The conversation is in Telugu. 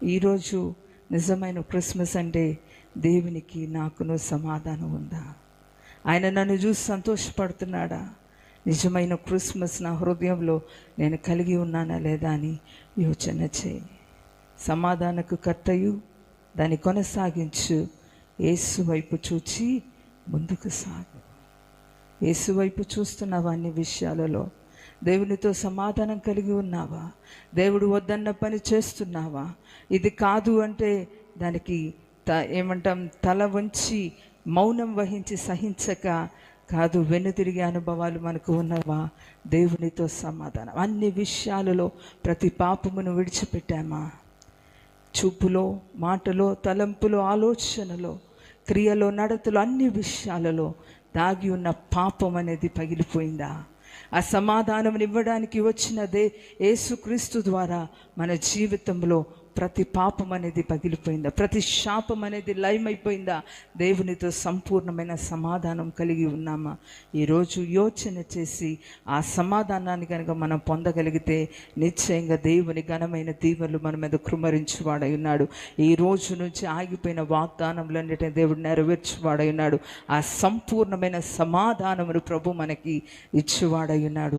ఈరోజు నిజమైన క్రిస్మస్ అంటే దేవునికి నాకును సమాధానం ఉందా? ఆయన నన్ను చూసి సంతోషపడుతున్నాడా? నిజమైన క్రిస్మస్ నా హృదయంలో నేను కలిగి ఉన్నానా లేదా అని యోచన చేయి. సమాధానకు కర్తయు దాన్ని కొనసాగించు యేసు వైపు చూచి ముందుకు సాగు. యేసు వైపు చూస్తున్నావా? అన్ని విషయాలలో దేవునితో సమాధానం కలిగి ఉన్నావా? దేవుడు వద్దన్న పని చేస్తున్నావా? ఇది కాదు అంటే దానికి తల వంచి మౌనం వహించి సహించక కాదు, వెనుతిరిగే అనుభవాలు మనకు ఉన్నవా? దేవునితో సమాధానం. అన్ని విషయాలలో ప్రతి పాపమును విడిచిపెట్టామా? చూపులో, మాటలో, తలంపులో, ఆలోచనలో, క్రియలో, నడతలో, అన్ని విషయాలలో దాగి ఉన్న పాపం అనేది పగిలిపోయిందా? ఆ సమాధానం ఇవ్వడానికి వచ్చినదే యేసుక్రీస్తు ద్వారా మన జీవితంలో ప్రతి పాపం అనేది పగిలిపోయిందా? ప్రతి శాపం అనేది లయమైపోయిందా? దేవునితో సంపూర్ణమైన సమాధానం కలిగి ఉన్నామా? ఈరోజు యోచన చేసి ఆ సమాధానాన్ని కనుక మనం పొందగలిగితే నిశ్చయంగా దేవుని ఘనమైన దీవెనలు మన మీద కృమ్మరించువాడై ఉన్నాడు. ఈ రోజు నుంచి ఆగిపోయిన వాగ్దానములన్నిటిని దేవుడు నెరవేర్చువాడై ఉన్నాడు. ఆ సంపూర్ణమైన సమాధానమును ప్రభు మనకి ఇచ్చువాడై ఉన్నాడు.